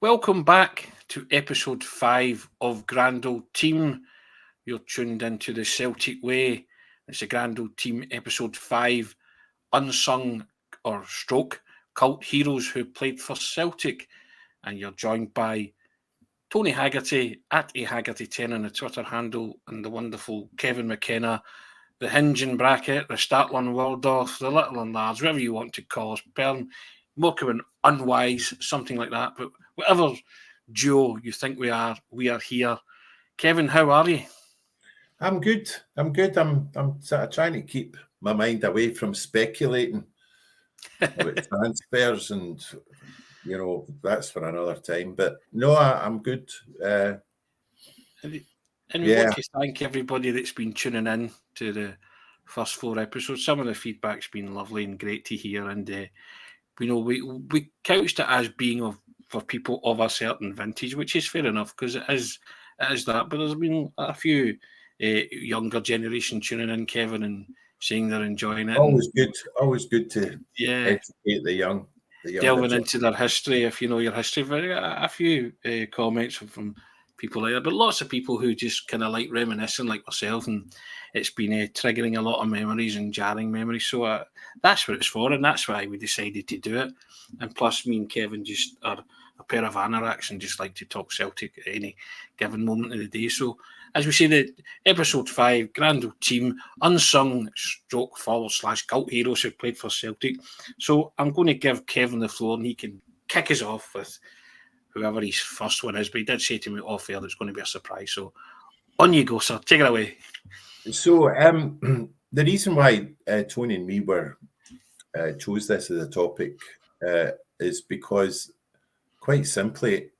Welcome back to episode 5 of Grand Old Team. You're tuned into the Celtic Way. It's the Grand Old Team episode 5, unsung or stroke cult heroes who played for Celtic. And you're joined by Tony Haggerty at Haggerty10 on the Twitter handle, and the wonderful Kevin McKenna, the hinge and bracket, the Statler Waldorf, the little and large, whatever you want to call us, Bern, Morecambe and Unwise, something like that. But whatever duo you think we are here. Kevin, how are you? I'm good. I'm sort of trying to keep my mind away from speculating about transfers, and that's for another time. But no, I'm good. And we want to thank everybody that's been tuning in to the first 4 episodes. Some of the feedback's been lovely and great to hear, and we couched it as being for people of a certain vintage, which is fair enough because it is that. But there's been a few younger generation tuning in, Kevin, and saying they're enjoying it. Always good to educate the young. Delving into their history, if you know your history. A few comments from people like that, but lots of people who just kind of like reminiscing like myself, and it's been triggering a lot of memories and jarring memories. So that's what it's for, and that's why we decided to do it. And plus, me and Kevin just are a pair of anoraks and just like to talk Celtic at any given moment of the day. So, as we say, the episode 5, Grand Old Team, unsung stroke / cult heroes who played for Celtic. So I'm going to give Kevin the floor, and he can kick us off with whoever his first one is. But he did say to me off air that it's going to be a surprise. So on you go, sir. Take it away. So the reason why Tony and me chose this as a topic is because, quite simply,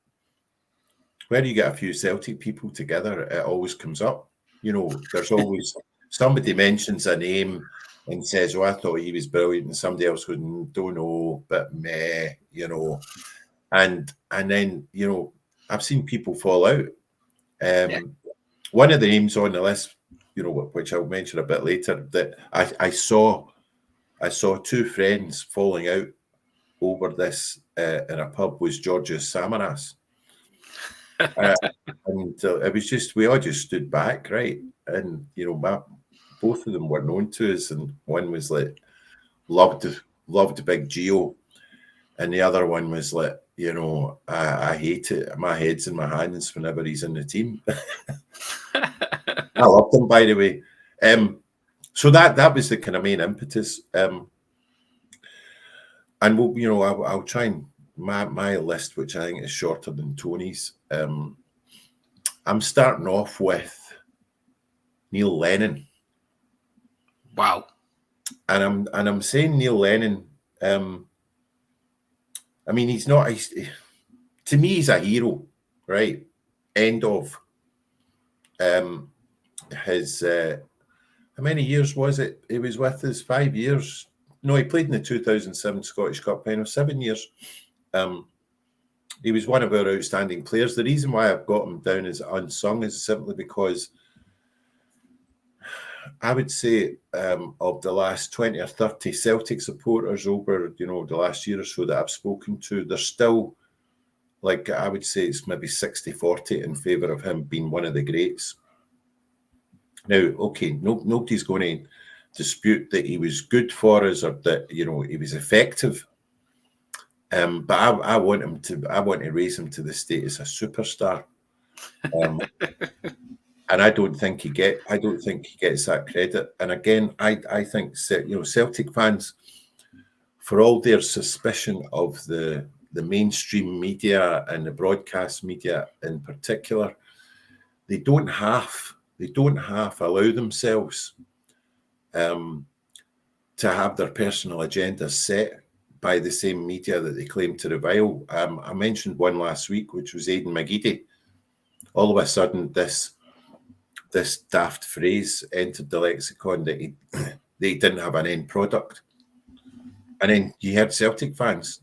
where you get a few Celtic people together, it always comes up. There's always somebody mentions a name and says, "Oh, I thought he was brilliant," and somebody else goes, "Don't know, but meh," And then, I've seen people fall out. One of the names on the list, which I'll mention a bit later, that I saw 2 friends falling out over this in a pub, was Georgios Samaras. And it was just, we all just stood back, right? And, both of them were known to us, and one was like, loved Big Gio, and the other one was like, I hate it. My head's in my hands whenever he's in the team. I loved him, by the way. So that was the kind of main impetus. And I'll try and my list, which I think is shorter than Tony's. I'm starting off with Neil Lennon. Wow. And I'm saying Neil Lennon. I mean, to me, he's a hero, right? End of. His how many years was it? He was with us 5 years. No, he played in the 2007 Scottish Cup final, 7 years. He was one of our outstanding players. The reason why I've got him down as unsung is simply because I would say of the last 20 or 30 Celtic supporters over, the last year or so that I've spoken to, there's still, I would say it's maybe 60-40 in favour of him being one of the greats. Now, okay, nobody's going to dispute that he was good for us or that, he was effective. But I want to raise him to the status of superstar. And I don't think he gets that credit. And again, I think Celtic fans, for all their suspicion of the mainstream media and the broadcast media in particular, they don't half allow themselves to have their personal agendas set by the same media that they claim to revile. I mentioned one last week, which was Aidan McGeady. All of a sudden, this daft phrase entered the lexicon that they didn't have an end product. And then you heard Celtic fans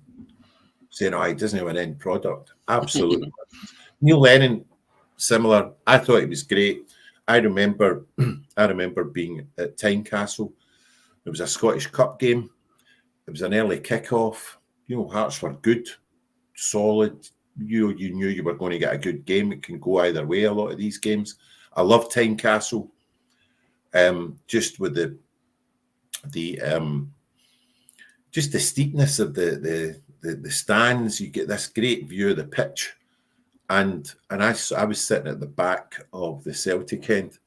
saying, "Oh, he doesn't have an end product." Absolutely. Neil Lennon, similar. I thought he was great. I remember being at Tynecastle. It was a Scottish Cup game. It was an early kickoff. Hearts were good, solid, you knew you were going to get a good game. It can go either way, a lot of these games. I love Tynecastle, just with the just the steepness of the stands. You get this great view of the pitch, and I was sitting at the back of the Celtic end,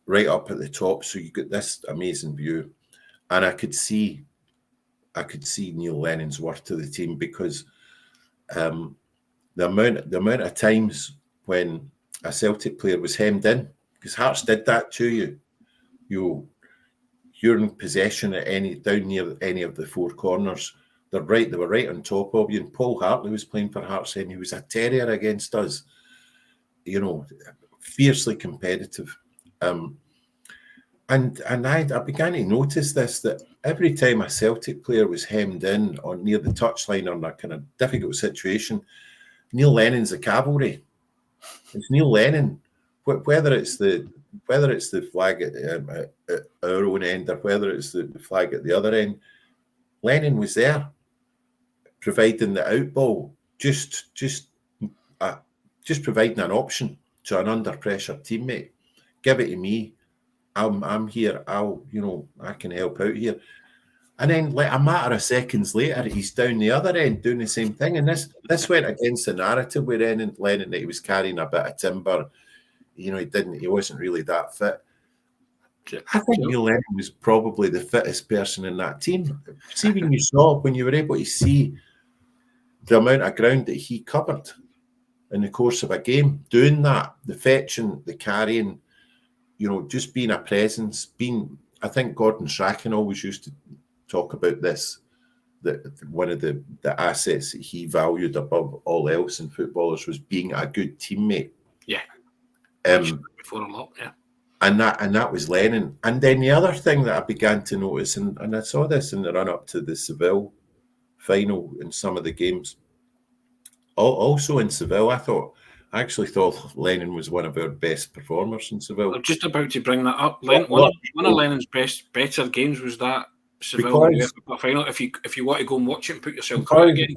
right up at the top, so you get this amazing view, and I could see Neil Lennon's worth to the team, because the amount of times when a Celtic player was hemmed in, because Hearts did that to you. You're in possession at down near any of the four corners. They were right on top of you. And Paul Hartley was playing for Hearts, and he was a terrier against us. Fiercely competitive. And I began to notice this, that every time a Celtic player was hemmed in or near the touchline or in a kind of difficult situation, Neil Lennon's the cavalry. It's Neil Lennon, whether it's the flag at our own end or whether it's the flag at the other end. Lennon was there, providing the outball, just providing an option to an under pressure teammate. Give it to me. I'm here. I can help out here. And then, like a matter of seconds later, he's down the other end doing the same thing. And this went against the narrative with Lennon that he was carrying a bit of timber. He wasn't really that fit. I think Neil Lennon was probably the fittest person in that team. See, when you were able to see the amount of ground that he covered in the course of a game, doing that, the fetching, the carrying, just being a presence, I think Gordon Strachan always used to talk about this, that one of the assets that he valued above all else in footballers was being a good teammate. Yeah. Before a lot, yeah. And that was Lennon. And then the other thing that I began to notice, and I saw this in the run-up to the Seville final in some of the games, also in Seville, I actually thought Lennon was one of our best performers in Seville. I'm just about to bring that up. One of Lennon's better games was that Seville final. If you want to go and watch it and put yourself through it again,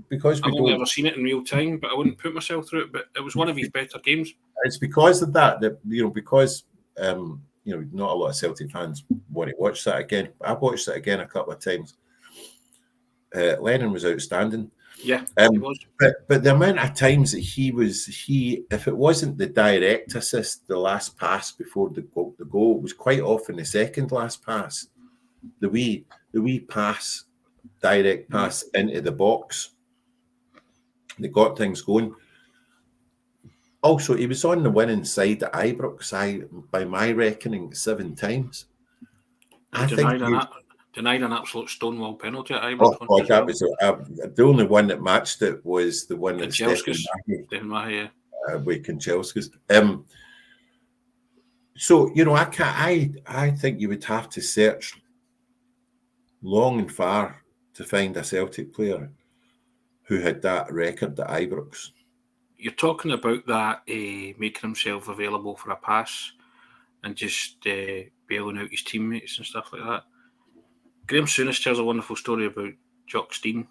because I've only ever seen it in real time, but I wouldn't put myself through it. But it was one of his better games. It's because of that because not a lot of Celtic fans want to watch that again. I've watched it again a couple of times. Lennon was outstanding. Yeah, he was. But the amount of times that if it wasn't the direct assist, the last pass before the goal, was quite often the second last pass. The wee pass, direct pass into the box. They got things going. Also, he was on the winning side at Ibrox, by my reckoning, 7 times. Denied an absolute stonewall penalty at Ibrox. Oh, God, that was the only one that matched it was the one that Stephen Mahy, with Kanchelskis. So I think you would have to search long and far to find a Celtic player who had that record at Ibrox. You're talking about that making himself available for a pass and just bailing out his teammates and stuff like that. Graham Souness tells a wonderful story about Jock Stein.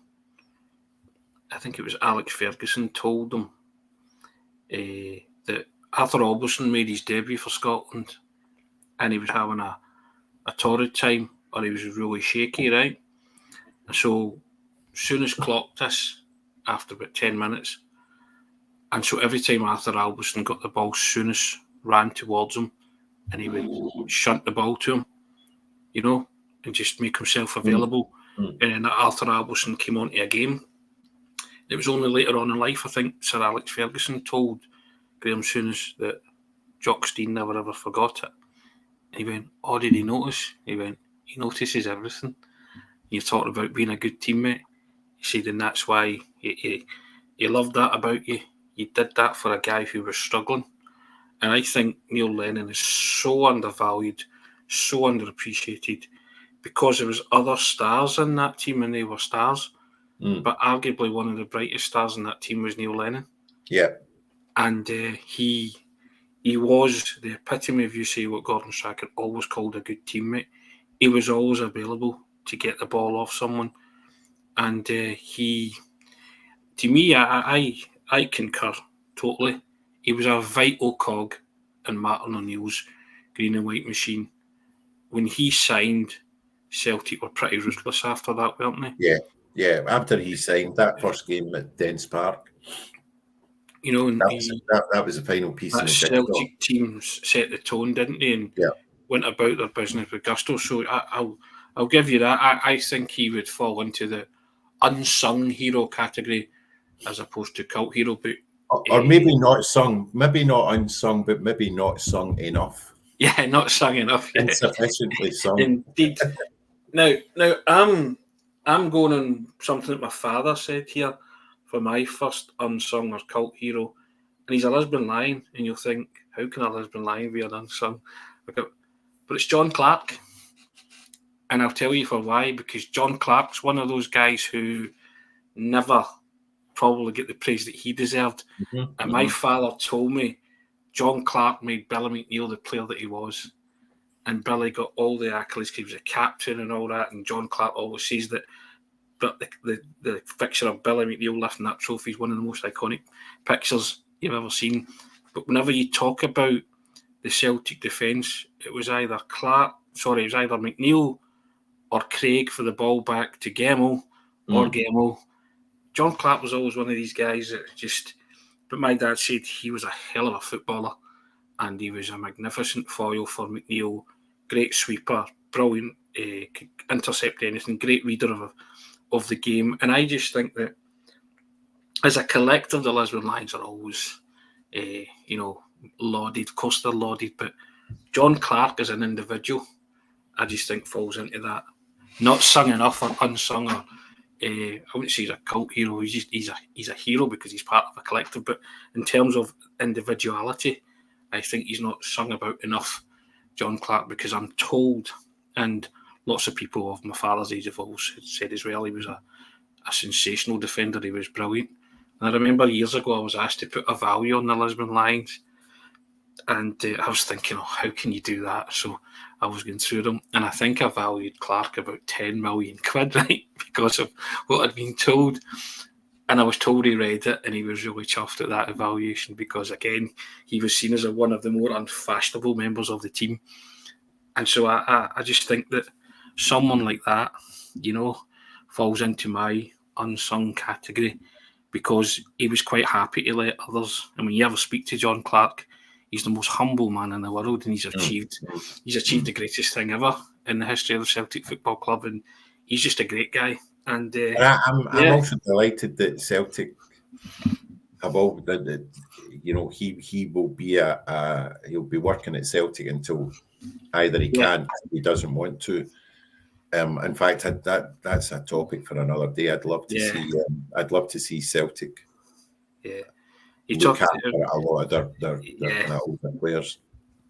I think it was Alex Ferguson told him that Arthur Alberson made his debut for Scotland and he was having a torrid time, or he was really shaky, right? And so Souness clocked this after about 10 minutes. And so every time Arthur Alberson got the ball, Souness ran towards him and he would shunt the ball to him, and just make himself available. And then Arthur Alberson came onto a game. It was only later on in life, I think, Sir Alex Ferguson told Graham Souness that Jock Stein never ever forgot it. And he went, "Oh, did he notice?" He went, "He notices everything. You talked about being a good teammate." He said, and that's why he loved that about you. You did that for a guy who was struggling. And I think Neil Lennon is so undervalued, so underappreciated, because there was other stars in that team and they were stars. But arguably one of the brightest stars in that team was Neil Lennon. Yeah. And he was the epitome of, you say, what Gordon Strachan always called a good teammate. He was always available to get the ball off someone. And to me, I concur totally. He was a vital cog in Martin O'Neill's green and white machine. When he signed, Celtic were pretty ruthless after that, weren't they? Yeah. After he signed that first game at Dens Park, you know, and that was the final piece in the jigsaw. Celtic teams set the tone, didn't they? And went about their business with gusto. So I'll give you that. I think he would fall into the unsung hero category as opposed to cult hero. But or maybe not sung, maybe not unsung, but maybe not sung enough. Yeah, not sung enough. Insufficiently sung. Indeed. Now, I'm going on something that my father said here for my first unsung or cult hero, and he's a Lisbon Lion, and you'll think, how can a Lisbon Lion be an unsung? But it's John Clark, and I'll tell you for why, because John Clark's one of those guys who never probably get the praise that he deserved. And my father told me John Clark made Billy McNeill the player that he was. And Billy got all the accolades because he was a captain and all that. And John Clark always says that, but the picture of Billy McNeill lifting that trophy is one of the most iconic pictures you've ever seen. But whenever you talk about the Celtic defence, it was either McNeill or Craig for the ball back to Gemmell or Gemmell. John Clark was always one of these guys that just... But my dad said he was a hell of a footballer and he was a magnificent foil for McNeill. Great sweeper, brilliant, could intercept anything, great reader of the game. And I just think that as a collective, the Lisbon Lions are always, lauded. Of course they're lauded, but John Clark as an individual, I just think falls into that. Not sung enough or unsung, or I wouldn't say he's a cult hero. He's a hero because he's part of a collective. But in terms of individuality, I think he's not sung about enough, John Clark, because I'm told, and lots of people of my father's age have always said as well, he was a sensational defender. He was brilliant. And I remember years ago I was asked to put a value on the Lisbon Lions, and I was thinking, how can you do that? So I was going through them, and I think I valued Clark about 10 million quid, right, because of what I'd been told. And I was told he read it, and he was really chuffed at that evaluation because, again, he was seen as one of the more unfashionable members of the team. And so I just think that someone like that, falls into my unsung category because he was quite happy to let others. And when you ever speak to John Clark, he's the most humble man in the world, and he's achieved the greatest thing ever in the history of the Celtic Football Club, and he's just a great guy. And I'm also delighted that Celtic have all that. He will be he'll be working at Celtic until either he can or he doesn't want to. In fact, that's a topic for another day. I'd love to see. I'd love to see Celtic. Yeah. Look at a lot of their older players.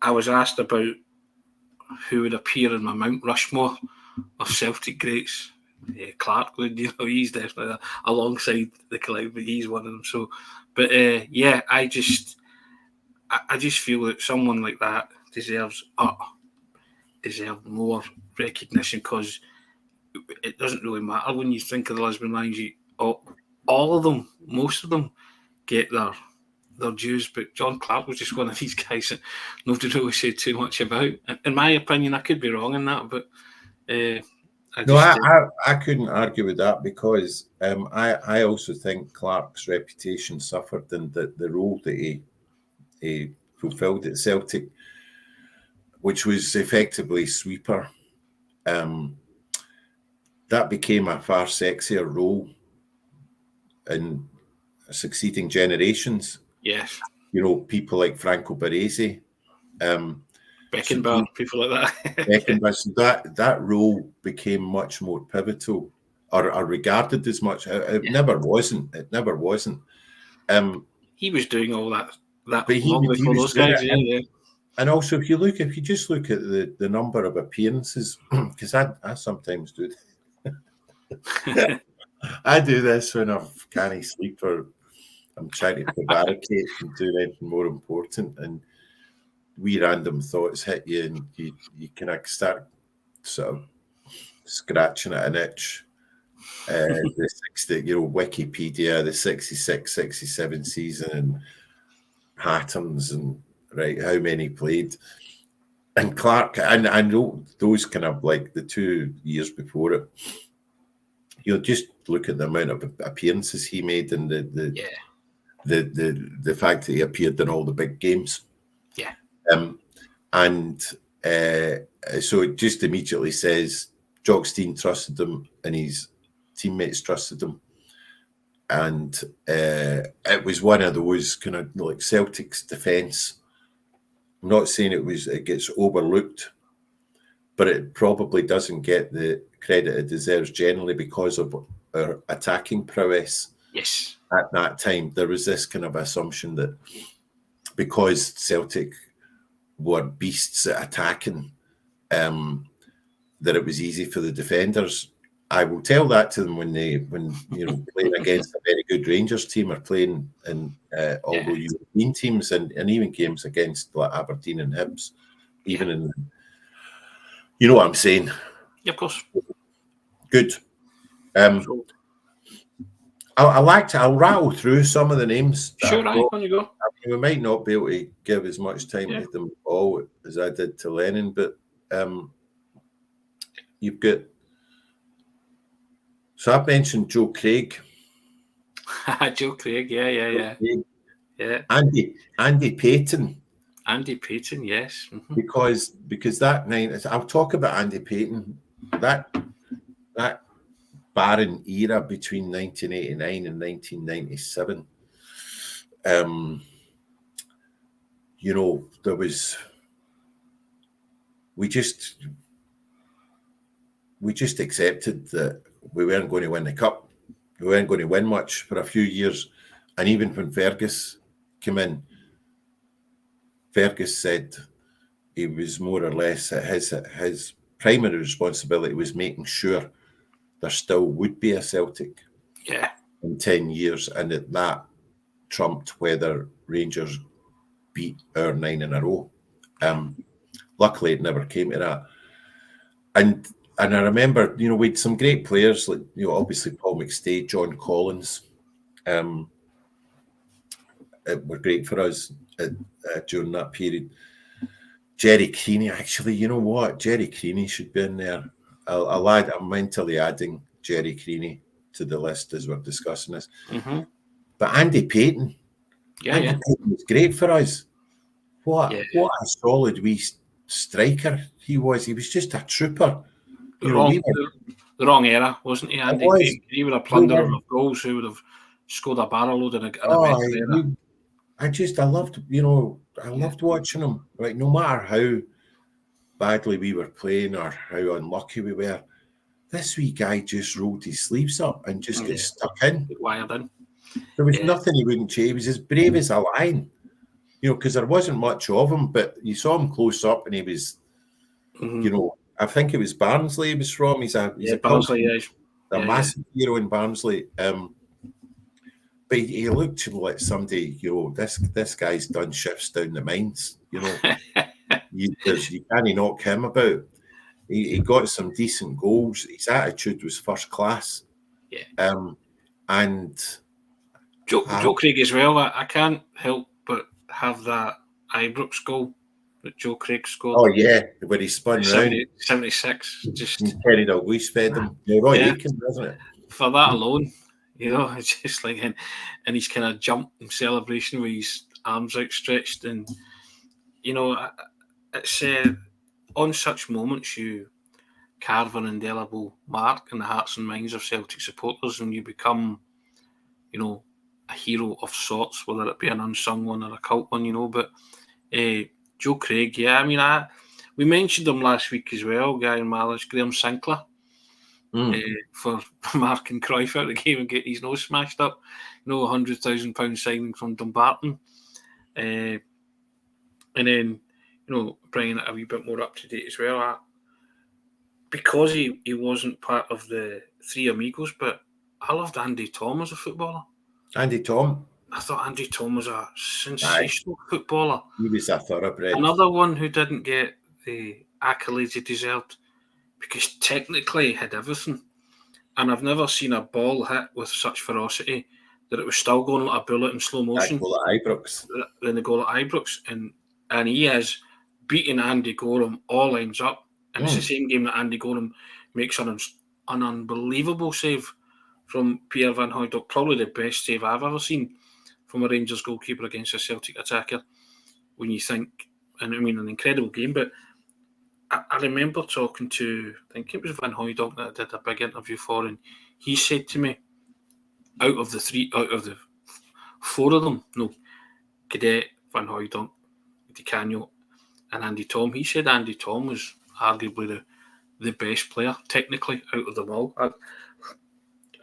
I was asked about who would appear in my Mount Rushmore of Celtic greats. Clark would, he's definitely alongside the collective, but he's one of them. So, but I just feel that someone like that deserves more recognition because it doesn't really matter when you think of the Lisbon Lions. All of them, most of them, get their dues, but John Clark was just one of these guys that nobody really said too much about. In my opinion, I could be wrong in that, but I couldn't argue with that because I also think Clark's reputation suffered in the role that he fulfilled at Celtic, which was effectively sweeper. That became a far sexier role in succeeding generations. Yes. People like Franco Baresi, Beckenbauer, people like that. Beckenbauer, so that role became much more pivotal or regarded as much. It never wasn't. It never wasn't. He was doing all that but he was those guys. And also, if you just look at the number of appearances, because I sometimes do. I do this when I can't sleep or I'm trying to prevaricate and do anything more important, and wee random thoughts hit you, and you kind of start sort of scratching at an itch The 60, Wikipedia, the 66, 67 season, and patterns, and right, how many played. And Clark, and I know those kind of like the 2 years before it, just look at the amount of appearances he made, and the fact that he appeared in all the big games. Yeah. And so it just immediately says Jock Stein trusted him and his teammates trusted him. And it was one of those kind of like Celtic's defence. I'm not saying it gets overlooked, but it probably doesn't get the credit it deserves generally because of our attacking prowess. Yes. At that time, there was this kind of assumption that because Celtic were beasts at attacking, that it was easy for the defenders. I will tell that to them when playing against a very good Rangers team or playing in all the European teams and even games against like Aberdeen and Hibs, even in, you know what I'm saying? Yeah, of course. Good. I'll rattle through some of the names. Sure, right, on you go. I mean, we might not be able to give as much time to them all as I did to Lennon, but you've got. So I've mentioned Joe Craig. Joe Craig, yeah. Andy Payton. Andy Payton, yes. Mm-hmm. Because that night, I'll talk about Andy Payton. That barren era between 1989 and 1997. There was. We just accepted that we weren't going to win the cup. We weren't going to win much for a few years. And even when Fergus came in, Fergus said he was more or less his primary responsibility was making sure there still would be a Celtic in 10 years, and that trumped whether Rangers beat our 9 in a row. Luckily, it never came to that. And I remember, we had some great players, like, obviously Paul McStay, John Collins, were great for us during that period. Jerry Creaney, actually, you know what? Jerry Creaney should be in there. I'm mentally adding Jerry Creaney to the list as we're discussing this. Mm-hmm. But Andy Payton, Payton was great for us. What a solid wee striker he was. He was just a trooper. The wrong era, wasn't he, Andy Payton? He was a plunderer of goals who would have scored a barrel load in a better era. I loved watching him. Right, no matter how badly we were playing or how unlucky we were, this wee guy just rolled his sleeves up and just got stuck in. Wired in. There was nothing he wouldn't change. He was as brave as a lion, because there wasn't much of him, but you saw him close up and he was, I think it was Barnsley he was from. He's a massive hero in Barnsley. But he looked like somebody, this guy's done shifts down the mines, you can't knock him about. He got some decent goals. His attitude was first class. Yeah. And Joe Craig as well. I can't help but have that Ibrox goal that Joe Craig scored. Oh yeah, where he spun around. 76. Just Kenny Dalglish fed him. Roy Aitken, wasn't it? For that alone, it's just like and he's kind of jump in celebration with his arms outstretched, and it's on such moments you carve an indelible mark in the hearts and minds of Celtic supporters, and you become, a hero of sorts, whether it be an unsung one or a cult one, But Joe Craig, we mentioned him last week as well, Guy and Malice, Graham Sinclair, for marking Cruyff out of the game and getting his nose smashed up. £100,000 signing from Dumbarton. And then, bringing it a wee bit more up to date as well. Because he wasn't part of the Three Amigos, but I loved Andy Tom as a footballer. Andy Tom? I thought Andy Tom was a sensational footballer. He was a thoroughbred. Another one who didn't get the accolades he deserved because technically he had everything. and I've never seen a ball hit with such ferocity that it was still going like a bullet in slow motion. That goal at Ibrox. In the goal at Ibrox, and he is beating Andy Gorham all lines up, and it's the same game that Andy Gorham makes an unbelievable save from Pierre Van Hooydonk, probably the best save I've ever seen from a Rangers goalkeeper against a Celtic attacker. When you think, and I mean, an incredible game, but I remember talking to, I think it was Van Hooydonk that I did a big interview for, and he said to me, out of the four of them, Cadet, Van Hooydonk, Di Canio, and Andy Tom, he said Andy Tom was arguably the best player technically out of them all.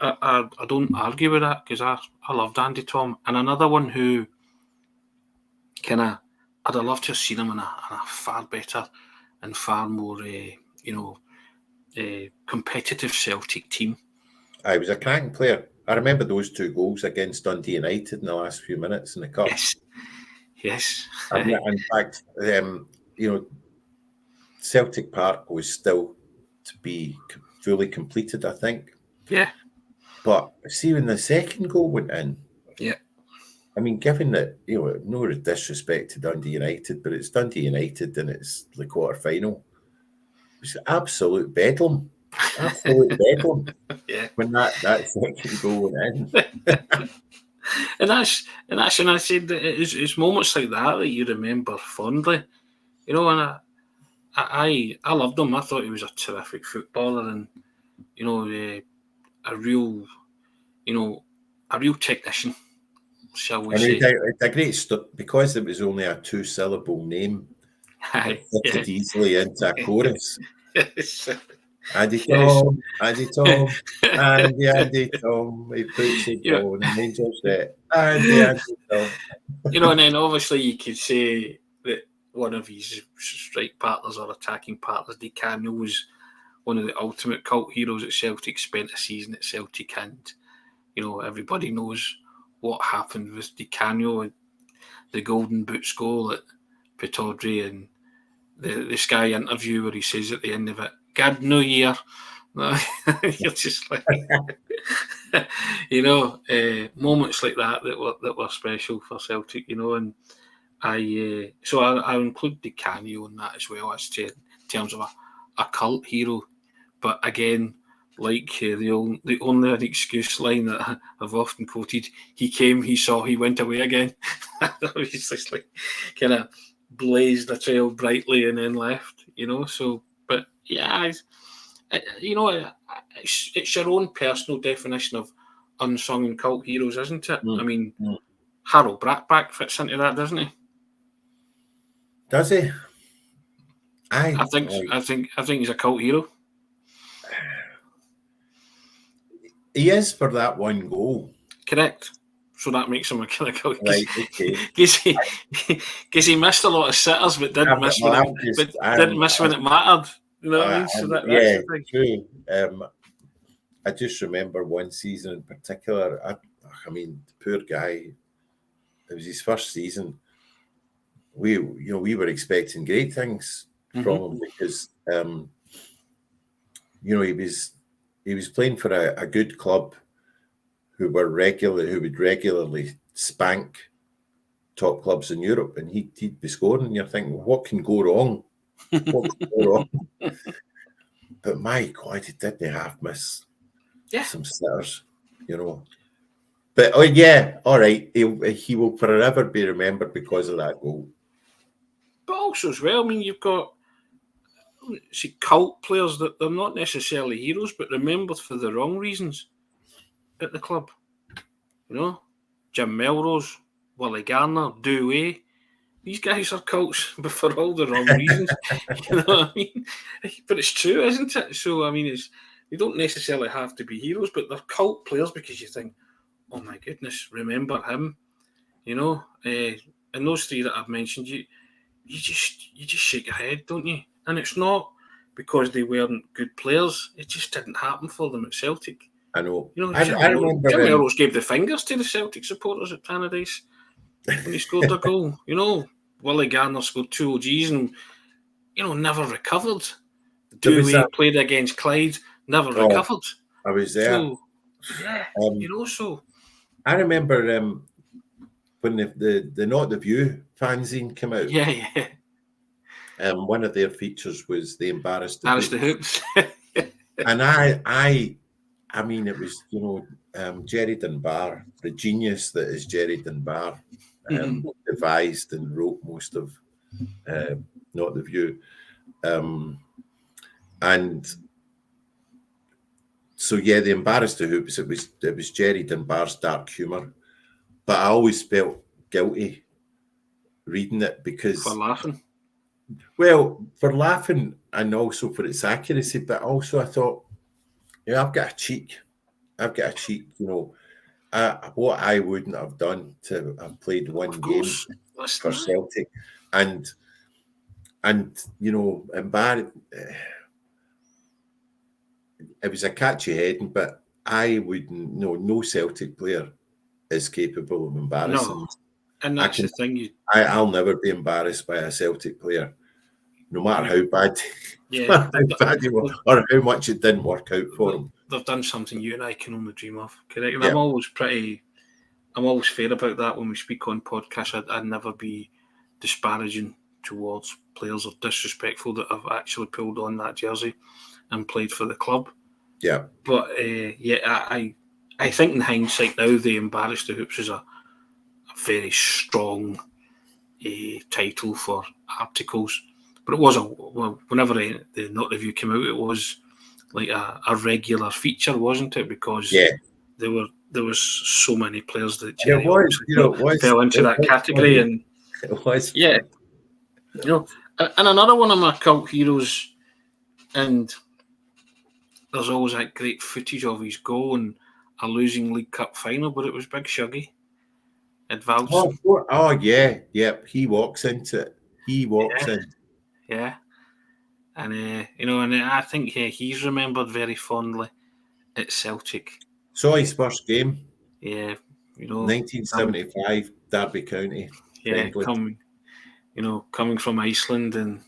I don't argue with that, because I loved Andy Tom. And another one who I'd have loved to have seen him in a far better and far more competitive Celtic team. I was a cracking player. I remember those 2 goals against Dundee United in the last few minutes in the cup. Yes. And in fact, Celtic Park was still to be fully completed, I think. Yeah. But see, when the second goal went in, I mean, given that, no disrespect to Dundee United, but it's Dundee United and it's the quarter-final, it's absolute bedlam. Absolute bedlam. Yeah. When that second goal went in. and I said that it's moments like that you remember fondly. And I loved him. I thought he was a terrific footballer, and a real technician, shall we say? It's a great because it was only a 2-syllable name. It fitted easily into a chorus. Andy Tom, Andy Tom, Andy Tom. He puts it down, and Angels set. Andy Tom. And then obviously you could say that one of his strike partners or attacking partners, Di Canio, was one of the ultimate cult heroes at Celtic, spent a season at Celtic, and everybody knows what happened with Di Canio, the Golden Boots goal at Pittodrie, and the Sky interview where he says at the end of it, "God New Year." You're just like, moments like that were special for Celtic, and I include Di Canio in that as well, as in terms of a cult hero. But again, like the only excuse line that I've often quoted, he came, he saw, he went away again. He's just like kind of blazed a trail brightly and then left, So, but yeah, it's your own personal definition of unsung and cult heroes, isn't it? I mean, Harold Brackback fits into that, doesn't he? Does he? I think he's a cult hero. He is for that one goal. Correct. So that makes him a killer cult. Right, okay. Because he missed a lot of sitters, but didn't miss when it mattered. You know what I mean? So that's the thing. True. I just remember one season in particular. I mean, the poor guy. It was his first season. We were expecting great things from him because, he was playing for a good club who would regularly spank top clubs in Europe, and he'd be scoring, and you're thinking, what can go wrong? What can go wrong? But my God, he didn't half miss some sitters, But all right, he will forever be remembered because of that goal. But also as well, I mean, you've got cult players that they're not necessarily heroes, but remembered for the wrong reasons at the club. Jim Melrose, Willie Garner, Douay. These guys are cults, but for all the wrong reasons. You know what I mean? But it's true, isn't it? So, I mean, they don't necessarily have to be heroes, but they're cult players because you think, oh my goodness, remember him. And those 3 that I've mentioned, you just shake your head, don't you? And it's not because they weren't good players. It just didn't happen for them at Celtic. I know. I remember Jim Melrose gave the fingers to the Celtic supporters at Tannadice when he scored a goal. Willie Garner scored 2 OGs and, never recovered. Douay played against Clyde, never recovered. I was there. So, yeah, so. I remember when the Not the View fanzine came out. Yeah. One of their features was the Embarrassed the Hoops. And I mean, it was, Jerry Dunbar, the genius that is Jerry Dunbar, devised and wrote most of Not the View. And so, yeah, the Embarrassed the Hoops, it was Jerry Dunbar's dark humour. But I always felt guilty reading it because... For laughing? Well, for laughing and also for its accuracy, but also I thought, I've got a cheek. What I wouldn't have done to have played one game for Celtic. And embarrassed. It was a catchy heading, but I wouldn't know. No Celtic player is capable of embarrassing. No, and that's the thing. I'll never be embarrassed by a Celtic player, no matter how bad, or how much it didn't work out for them. They've done something you and I can only dream of. Correct. Yeah. I'm always fair about that when we speak on podcasts. I'd never be disparaging towards players or disrespectful that have actually pulled on that jersey and played for the club. Yeah. But I think in hindsight now, the Embarrassed the Hoops is a very strong title for articles. But it was whenever the Not the View came out, it was like a regular feature, wasn't it? Because there was so many players that fell into that category, and it was and another one of my cult heroes, and there's always that great footage of his goal in a losing League Cup final, but it was Big Shuggy at Valson. Oh yeah, he walks into it. He walks in. Yeah. And, and I think he's remembered very fondly at Celtic. Saw his first game. Yeah. 1975, Derby County. Yeah, coming from Iceland and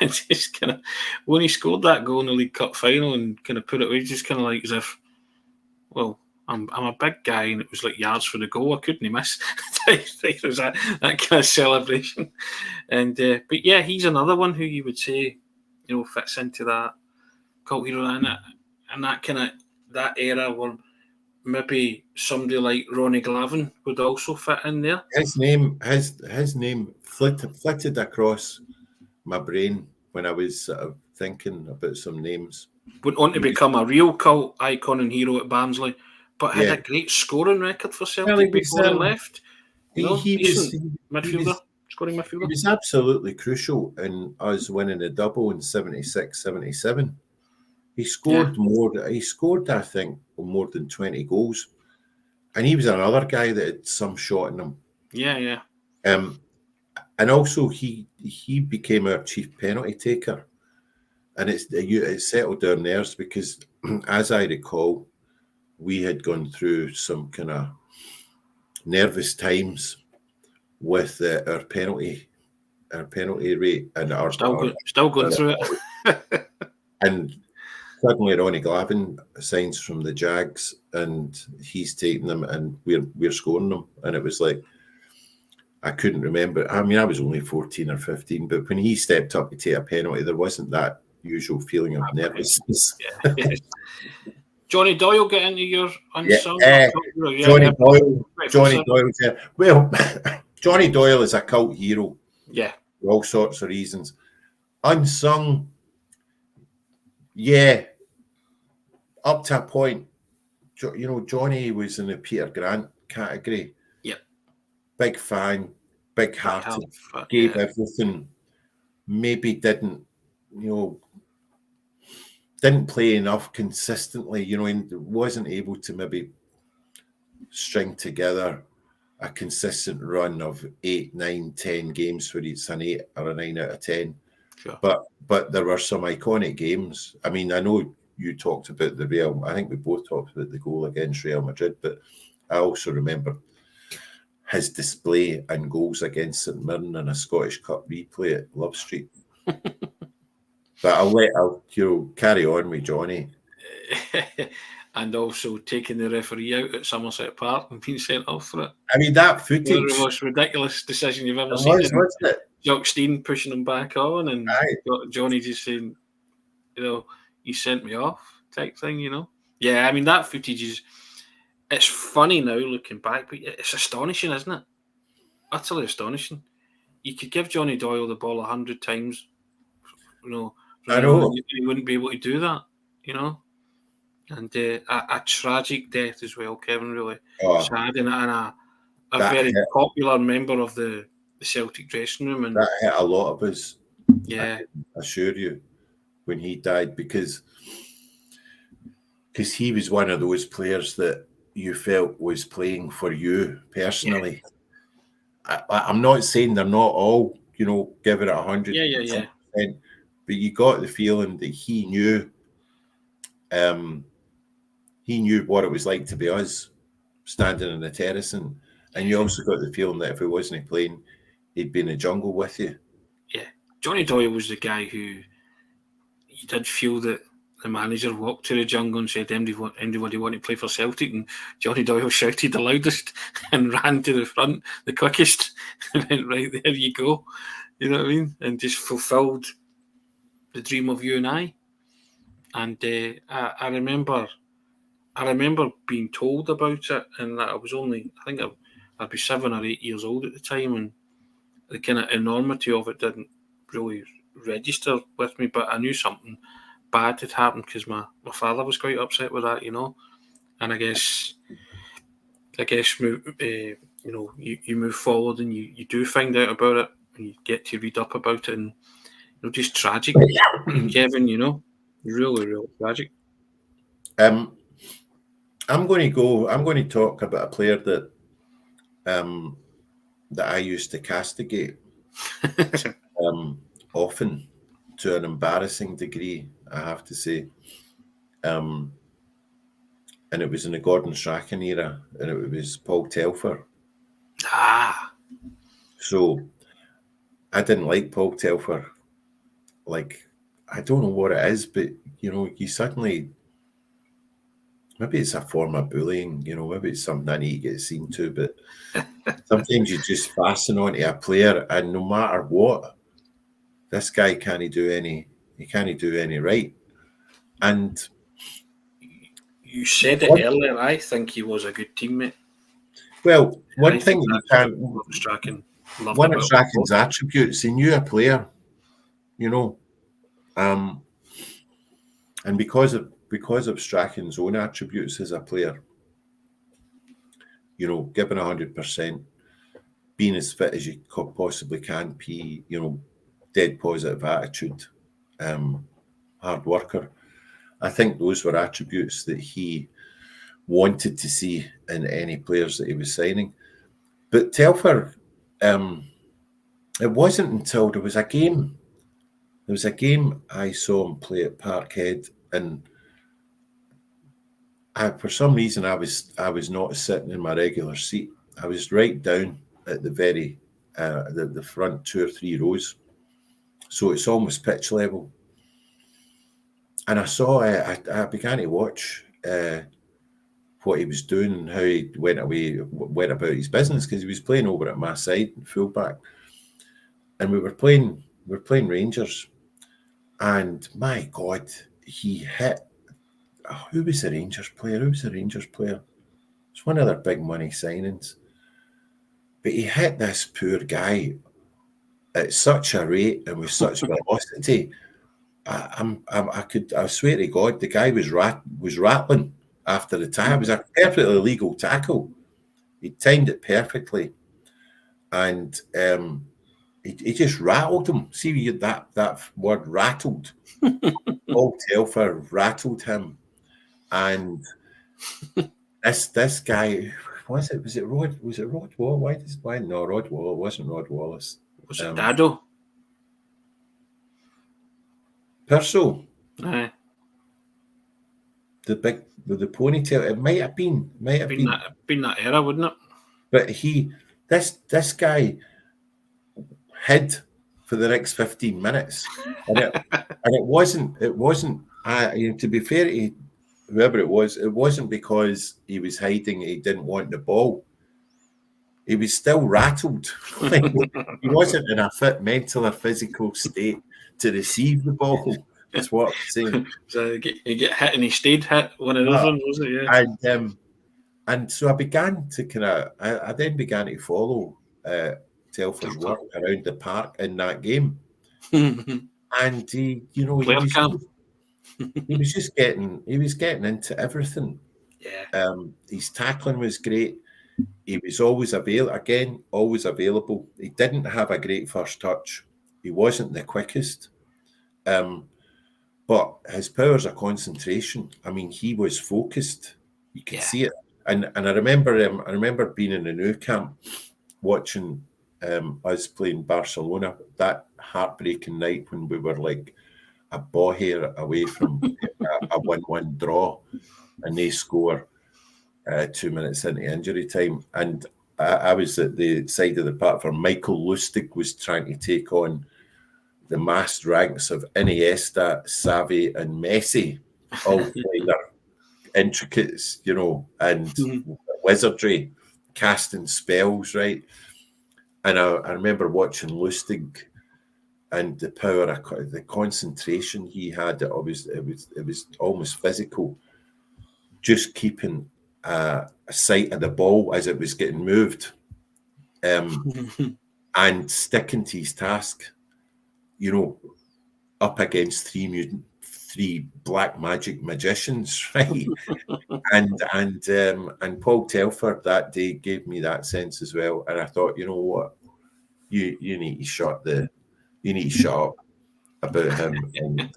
just kind of, when he scored that goal in the League Cup final and kind of put it away, just kind of like as if, well, I'm a big guy and it was like yards for the goal. I couldn't miss. It was that kind of celebration. And but yeah, he's another one who you would say, fits into that cult hero and that kind of that era where maybe somebody like Ronnie Glavin would also fit in there. His name flitted across my brain when I was thinking about some names. Went on to become a real cult icon and hero at Barnsley, but had a great scoring record for Celtic before he left. He was midfielder, scoring midfielder. He was absolutely crucial in us winning a double in 76-77. He scored He scored, I think, more than 20 goals, and he was another guy that had some shot in him. Yeah. And also he became our chief penalty taker, and it settled our nerves because, as I recall, we had gone through some kind of nervous times with our penalty rate, and our still going through it. And suddenly Ronnie Glavin signs from the Jags, and he's taking them, and we're scoring them, and it was like, I couldn't remember. I mean, I was only 14 or 15, but when he stepped up to take a penalty, there wasn't that usual feeling of nervousness. Yeah. Johnny Doyle get into your unsung? Johnny Doyle. Yeah. Well, Johnny Doyle is a cult hero. Yeah. For all sorts of reasons. Unsung, yeah, up to a point. Johnny was in the Peter Grant category. Yep. Big fan, big hearted, gave everything. Maybe didn't play enough consistently, and wasn't able to maybe string together a consistent run of 8, 9, 10 games where it's an 8 or a 9 out of 10. Sure. But there were some iconic games. I mean, I know you talked about I think we both talked about the goal against Real Madrid, but I also remember his display and goals against St Mirren in a Scottish Cup replay at Love Street. But I'll carry on with Johnny. and also taking the referee out at Somerset Park and being sent off for it. I mean, that One footage. of the most ridiculous decision you've ever It seen. was, wasn't it? Jock Stein pushing him back on, and Aye. Johnny just saying, you sent me off type thing, Yeah, I mean, that footage it's funny now looking back, but it's astonishing, isn't it? Utterly astonishing. You could give Johnny Doyle the ball 100 times, I know. He wouldn't be able to do that, And a tragic death as well, Kevin, really sad, and a very popular member of the Celtic dressing room. And that hit a lot of us. Yeah. I assure you, when he died, because he was one of those players that you felt was playing for you personally. Yeah. I'm not saying they're not all, giving it 100%. Yeah. But you got the feeling that he knew what it was like to be us standing in the terrace, and you also got the feeling that if he wasn't playing, he'd be in the jungle with you. Yeah, Johnny Doyle was the guy who you did feel that the manager walked to the jungle and said, anybody want to play for Celtic? And Johnny Doyle shouted the loudest and ran to the front the quickest and went, right, there you go. You know what I mean? And just fulfilled the dream of you and I. And I remember being told about it, and that I was only, I think I'd be 7 or 8 years old at the time, and the kind of enormity of it didn't really register with me, but I knew something bad had happened because my father was quite upset with that, And I guess you move forward and you do find out about it and you get to read up about it, and just tragic, Kevin. Really, really tragic. I'm going to talk about a player that I used to castigate often, to an embarrassing degree, I have to say. And it was in the Gordon Strachan era, and it was Paul Telfer. So I didn't like Paul Telfer. Like, I don't know what it is, but you suddenly, maybe it's a form of bullying, maybe it's something I need to get seen to, but sometimes you just fasten onto a player, and no matter what, this guy can't do any right. And you said it earlier, I think he was a good teammate. Well, one thing you can't, one of Strachan's attributes, he knew a player, and because of Strachan's own attributes as a player, giving 100%, being as fit as you possibly can be, dead positive attitude, hard worker. I think those were attributes that he wanted to see in any players that he was signing. But Telfer, it wasn't until there was a game I saw him play at Parkhead, and for some reason I was not sitting in my regular seat. I was right down at the very the front 2 or 3 rows, so it's almost pitch level. And I saw, I began to watch what he was doing and how he went about his business, because he was playing over at my side, fullback, and we were playing Rangers, and my God, he hit. Who was the Rangers player? It's one of their big money signings, but he hit this poor guy at such a rate and with such velocity. I swear to God, the guy was rattling after the tackle. It was a perfectly legal tackle. He timed it perfectly, and he just rattled him. See that word, rattled. Paul Telfer rattled him, and this guy, was it Rod Wallace? No, Rod Wallace. It wasn't Rod Wallace. Was it Dado? Purcell. Aye. The big with the ponytail. It might have been that era, wouldn't it? But this guy hid for the next 15 minutes, and it wasn't. To be fair whoever it wasn't because he was hiding, he didn't want the ball. He was still rattled. Like, he wasn't in a fit mental or physical state to receive the ball, is what I'm saying. So he get hit and he stayed hit, one of those ones, was it? Yeah. And so I began to I then began to follow Telfer's work around the park in that game. And he was just getting into everything. Yeah. His tackling was great. He was always available. He didn't have a great first touch. He wasn't the quickest. But his powers of concentration, I mean, he was focused. You could see it. And I remember being in the Nou Camp watching us playing Barcelona, that heartbreaking night when we were like a ball hair away from a 1-1 draw, and they score 2 minutes into injury time. And I was at the side of the platform. Michael Lustig was trying to take on the massed ranks of Iniesta, Xavi, and Messi, all playing their intricates, and wizardry, casting spells, right? And I remember watching Lustig and the power, the concentration he had. It was almost physical, just keeping a sight of the ball as it was getting moved, and sticking to his task. Up against three black magic magicians, right? and Paul Telfer that day gave me that sense as well. And I thought, you know what, you need to shut up about him, and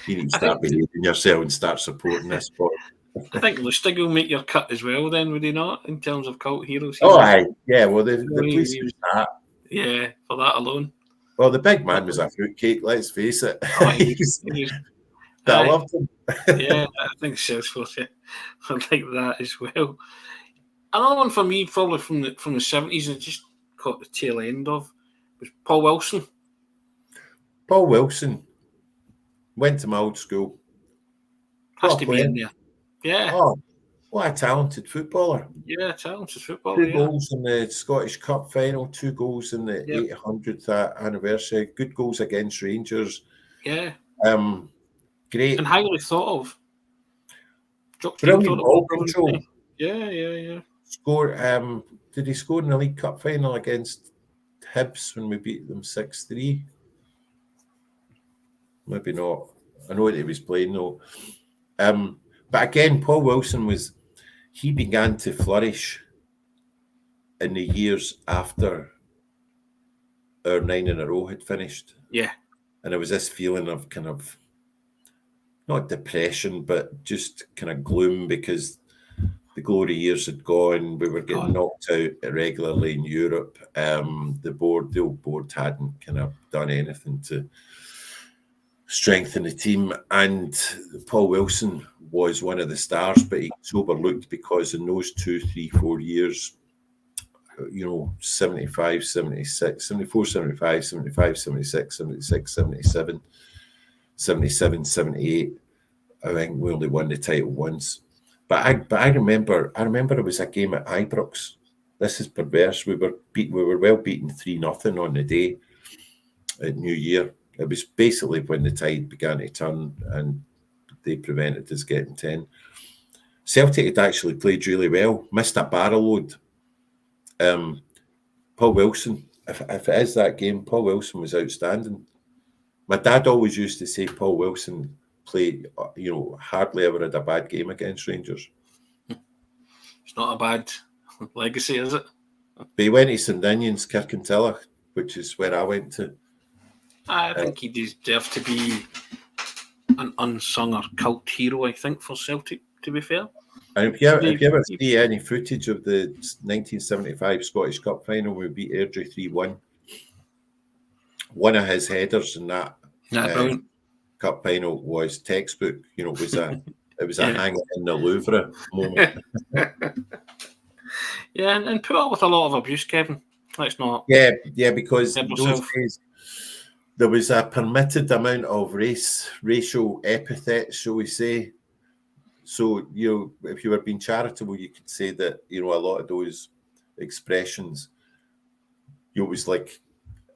you need to start behaving yourself and start supporting this sport. I think Lustig will make your cut as well, then, would he not, in terms of cult heroes? Oh, aye. Yeah, well, the police was that. Yeah, for that alone. Well, the big man was a fruitcake, let's face it. Oh, I loved him. Yeah, I think Salesforce, I like that as well. Another one for me, probably from the 70s, and just caught the tail end of, was Paul Wilson. Paul Wilson went to my old school. Has to be in there. Yeah. Oh, what a talented footballer. Yeah, talented footballer. 2 goals in the Scottish Cup final, 2 goals in the 800th anniversary, good goals against Rangers. Yeah. Great. And highly thought of. Brilliant ball control. Yeah. Did he score in the League Cup final against Hibs when we beat them 6-3? Maybe not. I know that he was playing though. But again, Paul Wilson he began to flourish in the years after our 9 in a row had finished. Yeah. And there was this feeling of kind of, not depression, but just kind of gloom because the glory years had gone. We were getting knocked out regularly in Europe. The old board hadn't kind of done anything to strengthen the team. And Paul Wilson was one of the stars, but he was overlooked because in those 2, 3, 4 years, 75, 76, 74, 75, 75, 76, 76, 77, 77, 78. I think we only won the title once. But I remember it was a game at Ibrox. This is perverse. We were well beaten 3-0 on the day at New Year. It was basically when the tide began to turn and they prevented us getting 10. Celtic had actually played really well, missed a barrel load. Paul Wilson, if it is that game, Paul Wilson was outstanding. My dad always used to say Paul Wilson played, hardly ever had a bad game against Rangers. It's not a bad legacy, is it? But he went to St Ninians, Kirkintilloch, which is where I went to. I think he deserves to be an unsung or cult hero, I think, for Celtic, to be fair. And if you ever see any footage of the 1975 Scottish Cup final, we beat Airdrie 3-1. One of his headers in that Cup final was textbook. It was a hang in the Louvre moment. Yeah, and put up with a lot of abuse, Kevin. Let's not. Yeah, because those days there was a permitted amount of racial epithets, shall we say. So, if you were being charitable, you could say that, a lot of those expressions, it was like,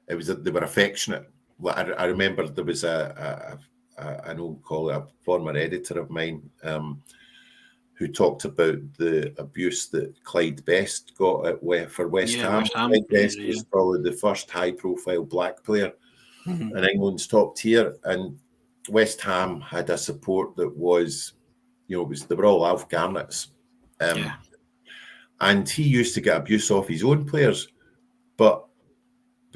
they were affectionate. I remember there was an old colleague, a former editor of mine, who talked about the abuse that Clyde Best got for West Ham. West Ham. Clyde Best was probably the first high-profile black player in England's top tier, and West Ham had a support that was, they were all Alf Garnets. And he used to get abuse off his own players. But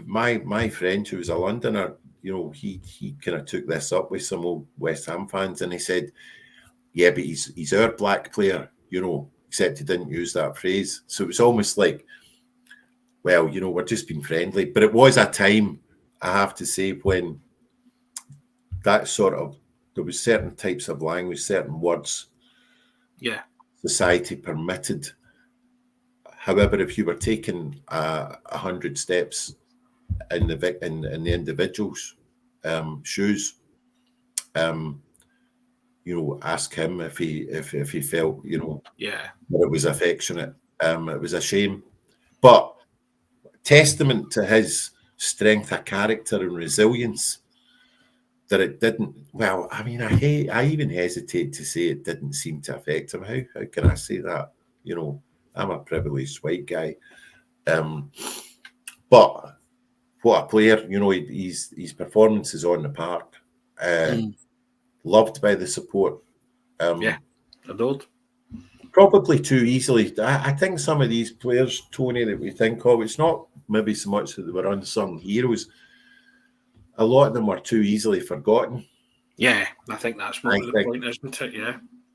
my friend, who was a Londoner, he kind of took this up with some old West Ham fans, and he said, yeah, but he's our black player, except he didn't use that phrase. So it was almost like, well, we're just being friendly. But it was a time, I have to say, when that there was certain types of language, certain words, society permitted. However, if you were taking 100 steps in the individual's shoes, ask him if he felt, that it was affectionate. It was a shame, but testament to his strength of character and resilience that it didn't. Well, I mean, I even hesitate to say it didn't seem to affect him. How can I say that? I'm a privileged white guy, but what a player! His performances on the park. Loved by the support. Adored. Probably too easily. I think some of these players, Tony, that we think of, it's not maybe so much that they were unsung heroes. A lot of them were too easily forgotten. Yeah, I think that's more the point, isn't it?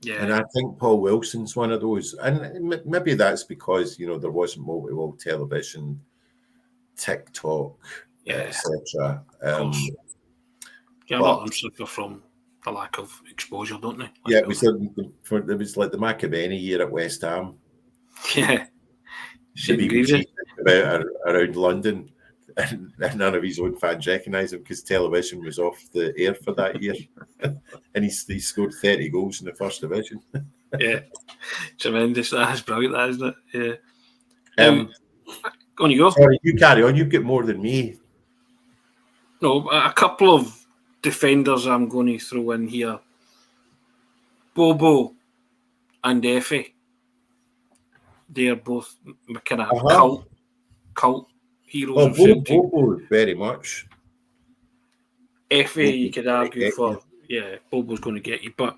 Yeah. And I think Paul Wilson's one of those. And maybe that's because, there wasn't multi-wall television, TikTok, etc. A lot of them suffer from the lack of exposure, don't they? It was like the McKenna year at West Ham. Yeah. The BBC about around London, and none of his own fans recognised him because television was off the air for that year. And he scored 30 goals in the first division. Yeah. Tremendous. That's brilliant, that, isn't it? Yeah. On you go. Sorry, you carry on. You've got more than me. No, a couple of defenders I'm going to throw in here. Bobo and Effie. They're both kind of cult heroes of Celtic. Bobo, very much. Effie, you could argue for, Bobo's going to get you, but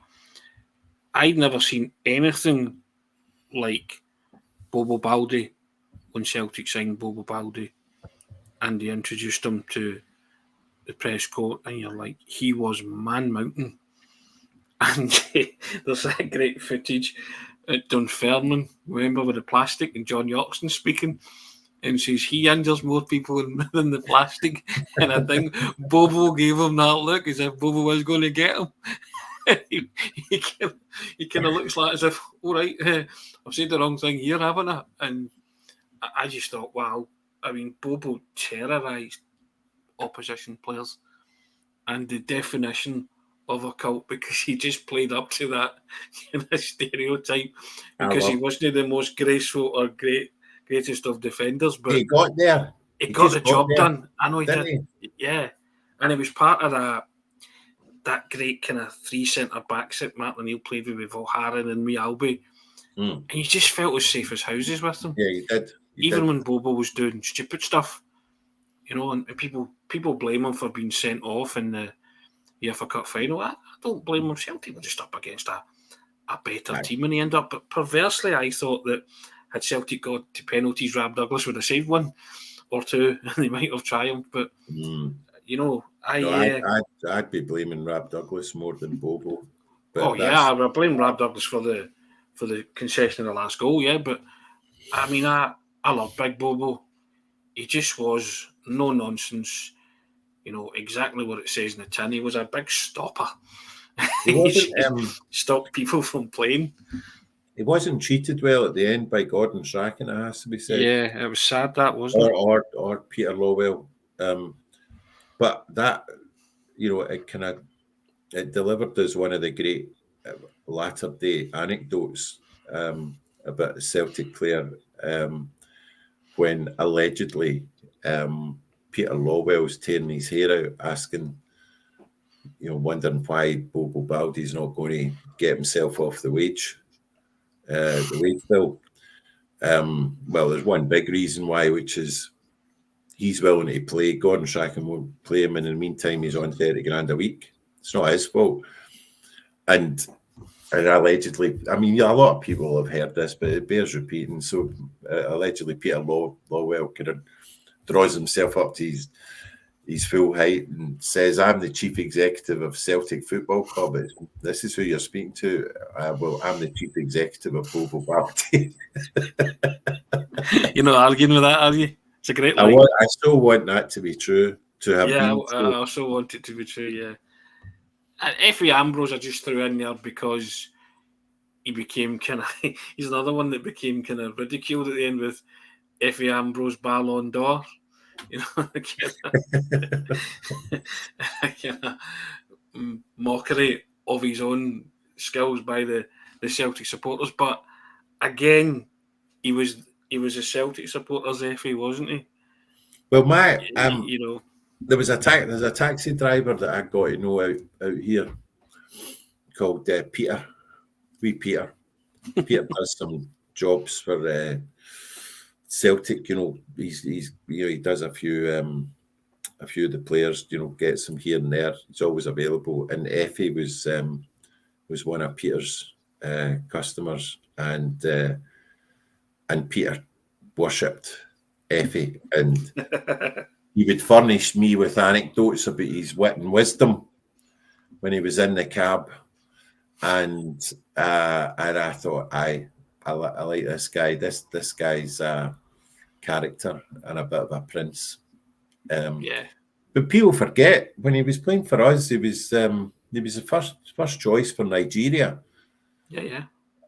I'd never seen anything like Bobo Baldi when Celtic signed Bobo Baldi, and they introduced him to the press court, and you're like, he was man mountain. And there's that great footage at Dunfermline, remember, with the plastic, and John Yorkson speaking, and says he injures more people than the plastic. And I think Bobo gave him that look as if Bobo was going to get him. he kind of looks like as if, all right, I've said the wrong thing here, haven't I? And I just thought, wow, I mean, Bobo terrorised opposition players, and the definition of a cult, because he just played up to that stereotype, because he wasn't the most graceful or greatest of defenders, but he got there. He got the job done. I know he did. Yeah, and it was part of that great kind of three centre back set Martin O'Neill played with O'Hara and Mialbi, and you just felt as safe as houses with them. Yeah, you did. Even when Bobo was doing stupid stuff, and people blame him for being sent off in the UEFA Cup final. I don't blame him. Celtic were just up against a better team, and he ended up. But perversely, I thought that had Celtic got to penalties, Rab Douglas would have saved one or two, and they might have triumphed. But I'd be blaming Rab Douglas more than Bobo. But I blame Rab Douglas for the concession of the last goal. Yeah, but I mean, I love Big Bobo. He just was no nonsense. Exactly what it says in the tin. He was a big stopper. He stopped people from playing. He wasn't treated well at the end by Gordon Strachan, it has to be said. Yeah, it was sad, that, wasn't it? Or Peter Lowell. But that, it delivered as one of the great latter day anecdotes about a Celtic player when allegedly Peter Lawwell's tearing his hair out, asking, wondering why Bobo Baldi's not going to get himself off the wage bill. Well, there's one big reason why, which is he's willing to play. Gordon Strachan won't play him, and in the meantime, he's on 30 grand a week. It's not his fault. And allegedly, I mean, a lot of people have heard this, but it bears repeating. So allegedly, Peter Lawwell kind of draws himself up to his full height and says, "I'm the chief executive of Celtic Football Club. This is who you're speaking to." Well, I'm the chief executive of Bobo Baldi. You're not arguing with that, are you? It's a great line. I still want that to be true. To have been I also want it to be true. Yeah. And Effie Ambrose I just threw in there because he became he's another one that became kind of ridiculed at the end with Effie Ambrose Ballon d'Or. Mockery of his own skills by the Celtic supporters. But again, he was a Celtic supporters, Effie, wasn't he? Well, there's a taxi driver that I got to know out here called Peter. Peter does some jobs for Celtic. He does a few of the players. Gets them here and there. He's always available. And Effie was one of Peter's customers, and Peter worshipped Effie, and he would furnish me with anecdotes about his wit and wisdom when he was in the cab, and I thought, I like this guy. This guy's a character and a bit of a prince. But people forget when he was playing for us, he was the first choice for Nigeria. Yeah.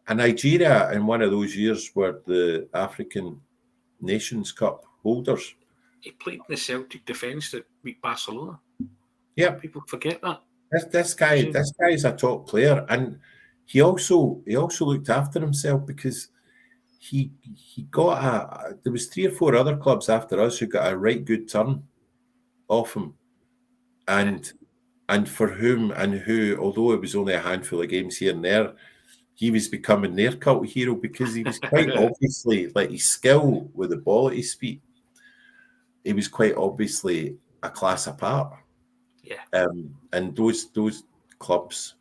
And Nigeria in one of those years were the African Nations Cup holders. He played in the Celtic defence that beat Barcelona. Yeah, people forget that. This guy's a top player, and he also looked after himself because he got there was 3 or 4 other clubs after us who got a right good turn off him, and for whom and who, although it was only a handful of games here and there, he was becoming their cult hero because he was quite obviously, like, his skill with the ball at his feet, he was quite obviously a class apart. Yeah. And those clubs,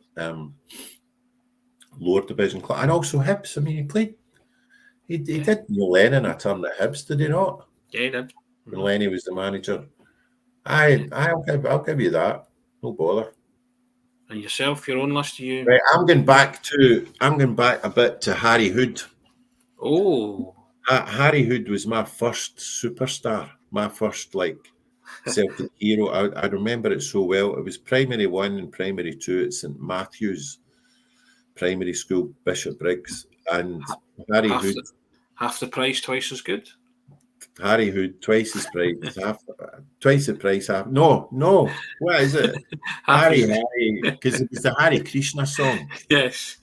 lower division club, and also Hibs. I mean, he played. He did Neil Lennon a turn at Hibs, did he not? Yeah, he did. When Lenny was the manager. I'll give you that. No bother. And yourself, your own list, you? Right, I'm going back a bit to Harry Hood. Oh, Harry Hood was my first superstar, my first Celtic hero. I remember it so well. It was primary 1 and primary 2 at St Matthew's Primary School, Bishop Briggs, and Harry Hood. Half the price, twice as good. Harry Hood, twice his price, twice the price. No. What is it? Harry, because it was the Hare Krishna song. Yes.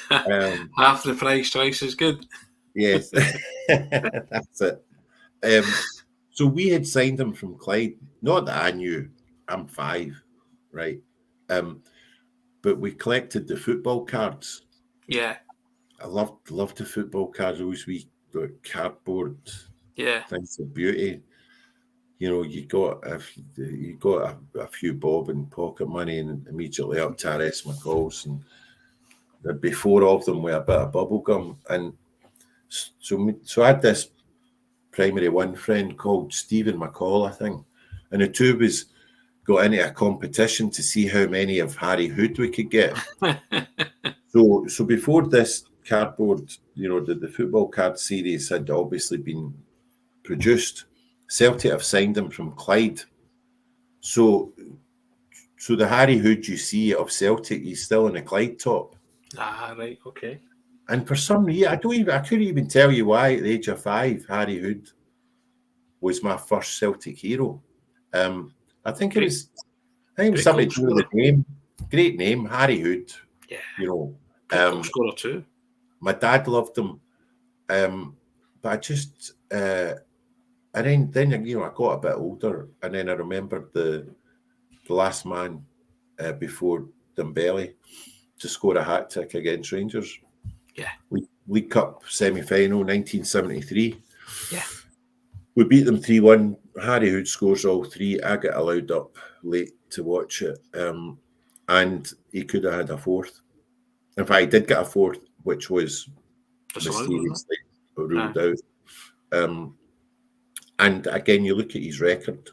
Half the price, twice as good. Yes, that's it. So we had signed him from Clyde. Not that I knew. I'm 5, right? But we collected the football cards. Yeah. I loved the football cards. Those wee cardboard things of beauty. You got a few bob in pocket money, and immediately up to R.S. McCall's, and there'd be 4 of them with a bit of bubble gum. And so I had this primary 1 friend called Stephen McCall, I think, and the two of us got into a competition to see how many of Harry Hood we could get. So before this cardboard, the football card series had obviously been produced, Celtic have signed him from Clyde. So the Harry Hood you see of Celtic, he's still in a Clyde top. Ah, right, okay. And for some reason, I couldn't even tell you why at the age of 5, Harry Hood was my first Celtic hero. I think it was something to do with the name. Great name, Harry Hood. You know, Top scorer too. my dad loved him, but I just and then you know, I got a bit older, and then I remembered the last man before Dembele to score a hat trick against Rangers. Yeah. League Cup semi-final, 1973. Yeah. We beat them 3-1. Harry Hood scores all three. I get allowed up late to watch it, and he could have had a fourth. In fact, he did get a fourth, which was mysteriously ruled out. And again, you look at his record.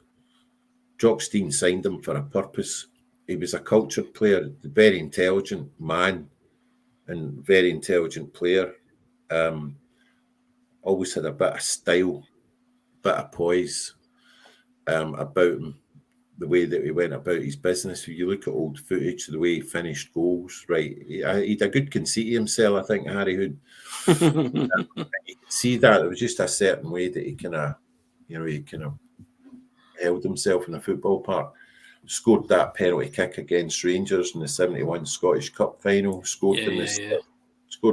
Jock Stein signed him for a purpose. He was a cultured player, very intelligent man, and very intelligent player. Always had a bit of style, bit of poise about him, the way that he went about his business. If you look at old footage, the way he finished goals, right? He had a good conceit of himself, I think, Harry Hood. You could see that there was just a certain way that he kind of held himself in the football park. Scored that penalty kick against Rangers in the 71 Scottish Cup final. Scored in the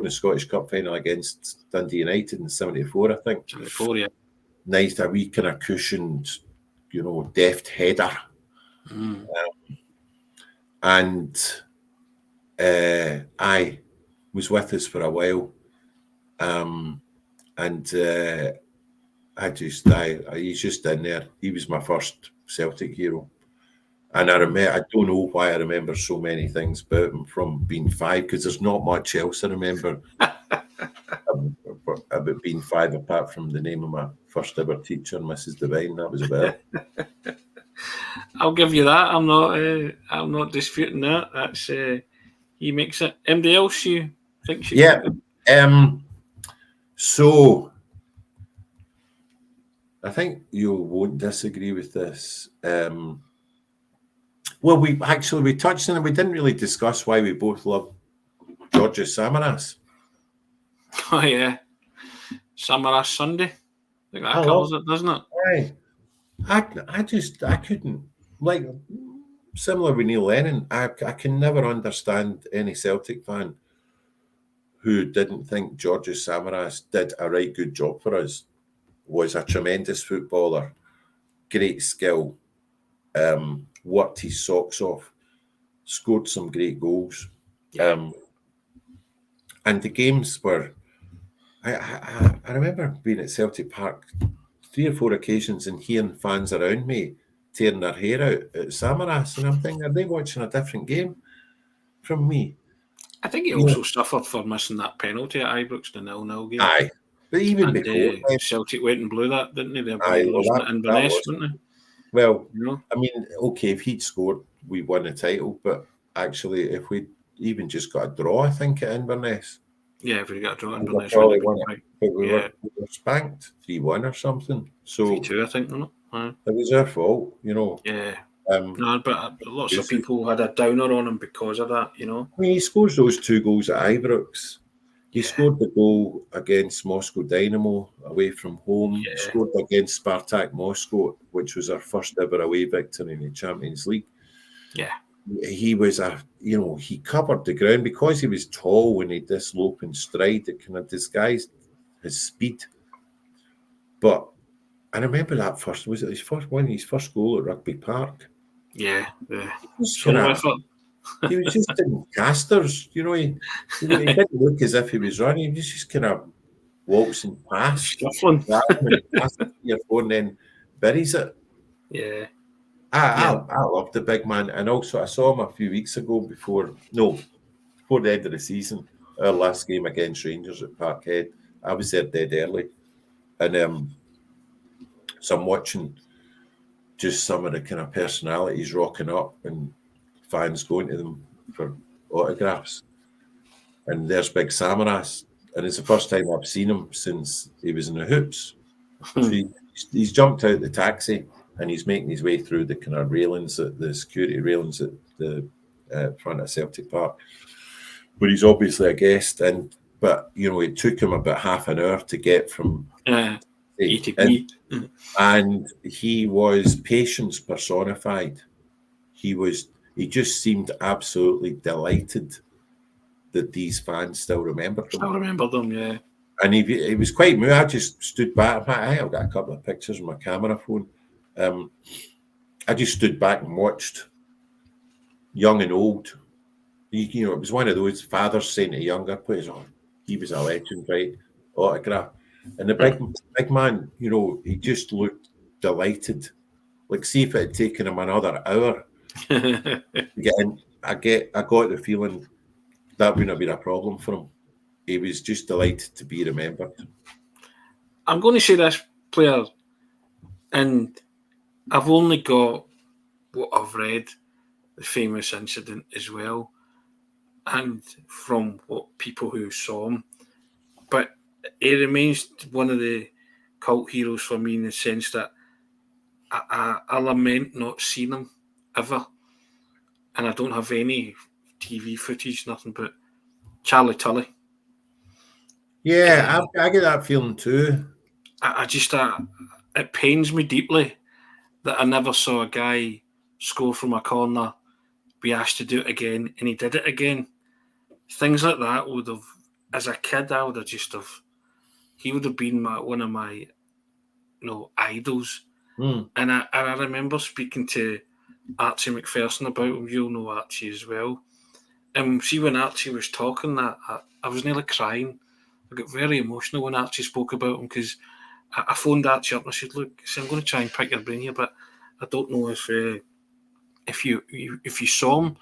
Scottish Cup final against Dundee United in 74, I think. 74, yeah. Nice, a wee kind of cushioned, you know, deft header. And I was with us for a while. He's just in there. He was my first Celtic hero. And I don't know why I remember so many things about him from being 5, because there's not much else I remember about being 5, apart from the name of my first ever teacher, Mrs. Devine. That was about it. I'll give you that. I'm not disputing that. That's he makes it. Anybody else you think should? Yeah. So I think you won't disagree with this. Well, we touched on it. We didn't really discuss why we both love Georgios Samaras. Oh yeah, Samaras Sunday. I think that covers it, doesn't it? Right. I couldn't, like, similar with Neil Lennon. I can never understand any Celtic fan who didn't think Georgios Samaras did a right good job for us. Was a tremendous footballer, great skill. Worked his socks off, scored some great goals. And the games were, I remember being at Celtic Park 3 or 4 occasions and hearing fans around me tearing their hair out at Samaras, and I'm thinking, are they watching a different game from me? I think he also suffered for missing that penalty at Ibrox, the 0-0 game. Aye, but even before Celtic went and blew that, didn't they? They losing it in Inverness, didn't they? Well, I mean, okay, if he'd scored, we won the title. But actually, if we even just got a draw, I think, at Inverness. Yeah, if we got a draw at Inverness, we won it. But we were spanked 3-1 or something. So 3-2, I think, wasn't it? It was our fault, you know. Yeah. No, but lots of people had a downer on him because of that, you know. I mean, he scores those 2 goals at Ibrox. He scored the goal against Moscow Dynamo away from home. Yeah. Scored against Spartak Moscow, which was our first ever away victory in the Champions League. Yeah. He was he covered the ground because he was tall and he had this loping stride that kind of disguised his speed. But I remember that was it his first goal at Rugby Park? Yeah. He was just in casters, you know. He didn't look as if he was running. He was just kind of waltzing past, shuffling, and then buries it. Yeah, I love the big man, and also I saw him a few weeks ago before the end of the season. Our last game against Rangers at Parkhead. I was there dead early, and so I'm watching just some of the kind of personalities rocking up and fans going to them for autographs. And there's Big Samaras. And it's the first time I've seen him since he was in the hoops. So he's jumped out the taxi and he's making his way through the kind of railings, the security railings at the front of Celtic Park. But he's obviously a guest. But it took him about half an hour to get from E to B. And he was patience personified. He just seemed absolutely delighted that these fans still remembered him. I remember them, yeah. And he was quite moved. I just stood back. I've got a couple of pictures on my camera phone. I just stood back and watched, young and old. You know, it was one of those fathers saying to younger players, "Oh, he was a legend, right? Autograph." And the big man, you know, he just looked delighted. Like, see if it had taken him another hour to get in. I got the feeling that wouldn't have been a problem for him. He was just delighted to be remembered. I'm going to say this player, and I've only got what I've read, the famous incident as well, and from what people who saw him. But he remains one of the cult heroes for me in the sense that I lament not seeing him ever. And I don't have any TV footage, nothing but Charlie Tully. Yeah, I get that feeling too. I just, it pains me deeply that I never saw a guy score from a corner, be asked to do it again, and he did it again. Things like that would have, as a kid, I would have he would have been one of my, idols. And I remember speaking to Archie McPherson about him. You'll know Archie as well. And see, when Archie was talking, that I was nearly crying. I got very emotional when Archie spoke about him because I phoned Archie up and I said, "Look, I'm going to try and pick your brain here, but I don't know if you saw him."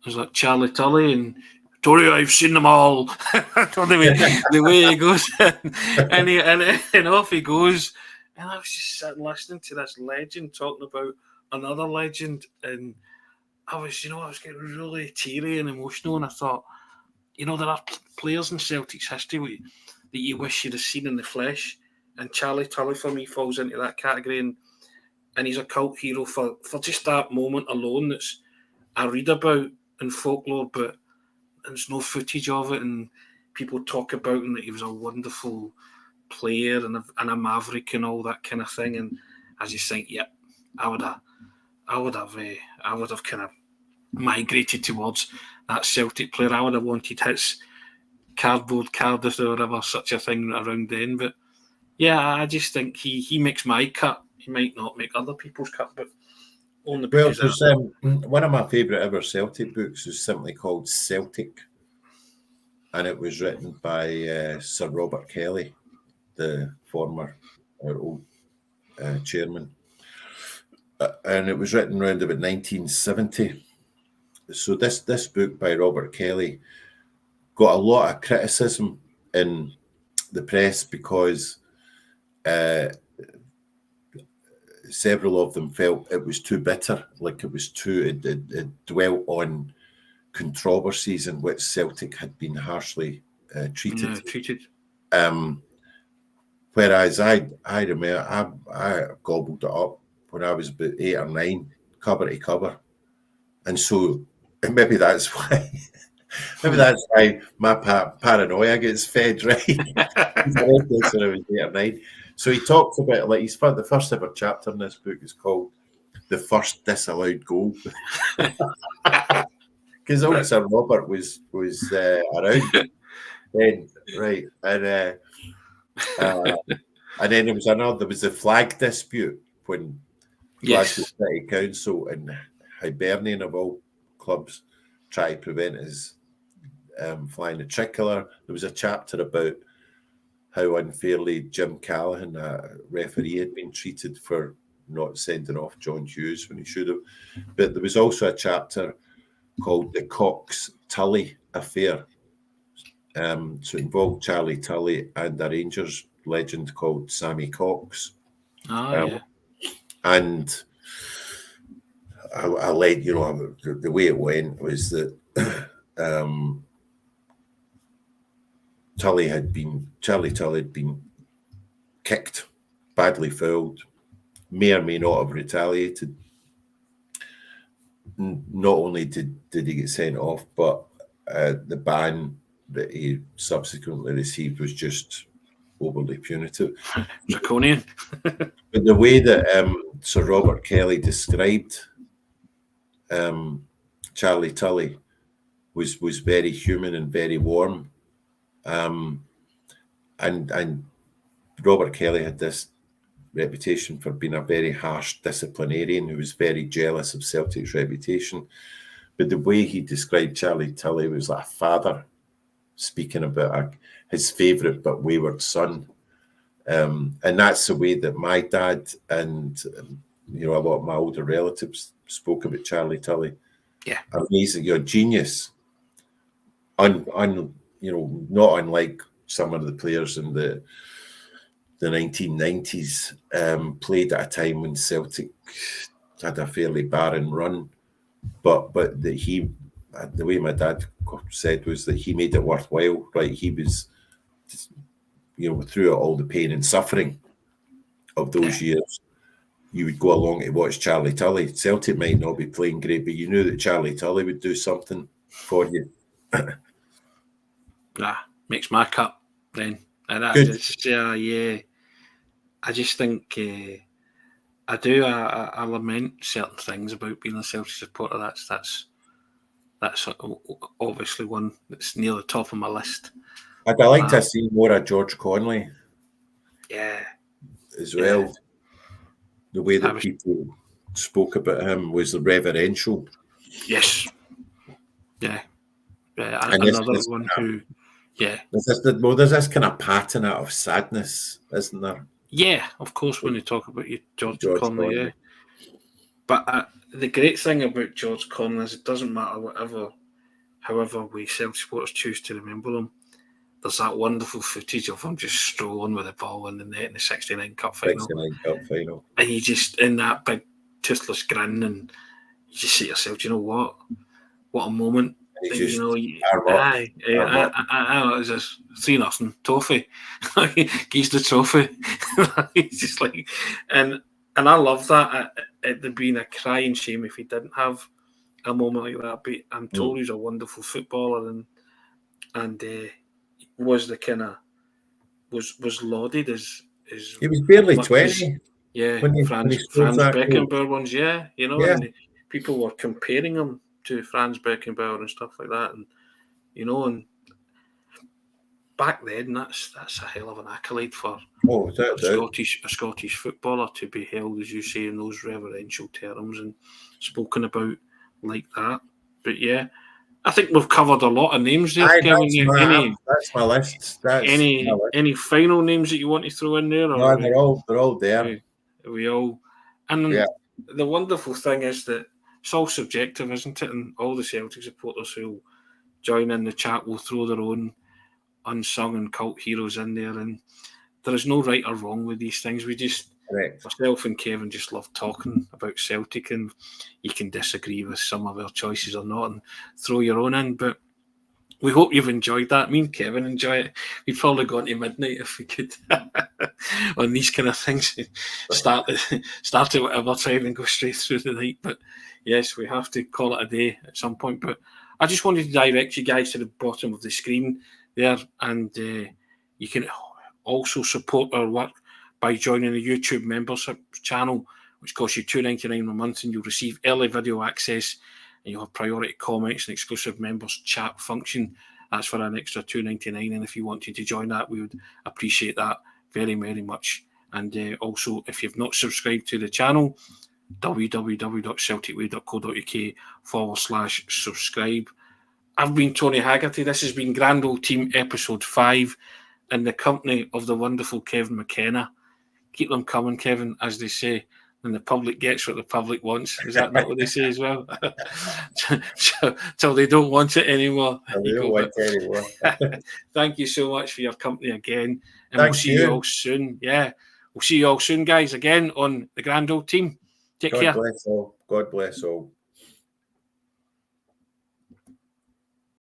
I was like, "Charlie Tully and Tony, I've seen them all." the way he goes, and off he goes. And I was just sitting listening to this legend talking about another legend, and I was getting really teary and emotional, and I thought, there are players in Celtic's history that you wish you'd have seen in the flesh, and Charlie Tully for me falls into that category, and he's a cult hero for just that moment alone that's I read about in folklore, but there's no footage of it, and people talk about him that he was a wonderful player and a maverick and all that kind of thing, and I just think, I would have kind of migrated towards that Celtic player. I would have wanted his cardboard card if there were ever such a thing around then. But I just think he makes my cut. He might not make other people's cut, but only because one of my favourite ever Celtic books is simply called Celtic, and it was written by Sir Robert Kelly, the former old chairman, and it was written around about 1970. So this book by Robert Kelly got a lot of criticism in the press because several of them felt it was too bitter, like it dwelt on controversies in which Celtic had been harshly treated. Whereas I remember I gobbled it up when I was about 8 or 9, cover to cover, and so maybe that's why. Maybe that's why my paranoia gets fed, right? When I was 8 or 9. So he talks about, like, the first ever chapter in this book is called "The First Disallowed Goal," because old Sir Robert was around then, right? And then there was the flag dispute when Glasgow City Council and Hibernian of all clubs try to prevent us flying the tricolour. There was a chapter about how unfairly Jim Callaghan, a referee, had been treated for not sending off John Hughes when he should have. But there was also a chapter called the Cox-Tully Affair. So it involved Charlie Tully and a Rangers legend called Sammy Cox. And I led, the way it went was that Charlie Tully had been kicked, badly fouled, may or may not have retaliated. Not only did he get sent off, but the ban that he subsequently received was just overly punitive. Draconian. But the way that Sir Robert Kelly described Charlie Tully was very human and very warm. And Robert Kelly had this reputation for being a very harsh disciplinarian who was very jealous of Celtic's reputation. But the way he described Charlie Tully was like a father speaking about his favourite but wayward son. And that's the way that my dad and a lot of my older relatives spoke about Charlie Tully. Yeah, amazing, genius. Not unlike some of the players in the 1990s, played at a time when Celtic had a fairly barren run, but the way my dad said was that he made it worthwhile. Right, he was, through all the pain and suffering of those years, you would go along to watch Charlie Tully. Celtic might not be playing great, but you knew that Charlie Tully would do something for you. Makes my cut then. And I just think I do. I lament certain things about being a Celtic supporter. That's obviously one that's near the top of my list. I'd like to see more of George Conley. Yeah. As well. Yeah. The way that people spoke about him was reverential. Yes. Yeah. Another one who. Yeah. There's this kind of patina of sadness, isn't there? Yeah, of course, when you talk about George Conley, yeah. But the great thing about George Conley is it doesn't matter however we Celtic supporters choose to remember him. There's that wonderful footage of him just strolling with the ball in the net in the 69 Cup final. 69 Cup final. And you just, in that big toothless grin, and you just say to yourself, you know what? What a moment. It was a 3-0 trophy. He's the trophy. He's just like, and I love that. It'd been a crying shame if he didn't have a moment like that. But I'm told he's a wonderful footballer, and was the kind of was lauded as he was barely 20. Franz Beckenbauer ones. Yeah, and people were comparing him to Franz Beckenbauer and stuff like that, and and back then that's a hell of an accolade for a Scottish footballer to be held, as you say, in those reverential terms and spoken about like that. But yeah, I think we've covered a lot of names there. That's my list. Any final names that you want to throw in there? No, they're all there. The wonderful thing is that it's all subjective, isn't it? And all the Celtic supporters who join in the chat will throw their own unsung and cult heroes in there, and there is no right or wrong with these things. We just, myself and Kevin, just love talking about Celtic, and you can disagree with some of our choices or not and throw your own in, but we hope you've enjoyed that. Me and Kevin enjoy it. We'd probably go into midnight if we could on these kind of things. Start at whatever time and go straight through the night. But yes, we have to call it a day at some point. But I just wanted to direct you guys to the bottom of the screen there, and you can also support our work by joining the YouTube membership channel, which costs you $2.99 a month, and you'll receive early video access, and you'll have priority comments and exclusive members chat function. That's for an extra $2.99, and if you wanted to join that, we would appreciate that very, very much. And also, if you've not subscribed to the channel, www.celticway.co.uk/subscribe. I've been Tony Haggerty. This has been Grand Old Team episode 5 in the company of the wonderful Kevin McKenna. Keep them coming, Kevin, as they say. And the public gets what the public wants. Is that not what they say as well? Till they don't want it anymore. Thank you so much for your company again. And we'll see you all soon. Yeah. We'll see you all soon, guys, again on the Grand Old Team. Take care. God bless all.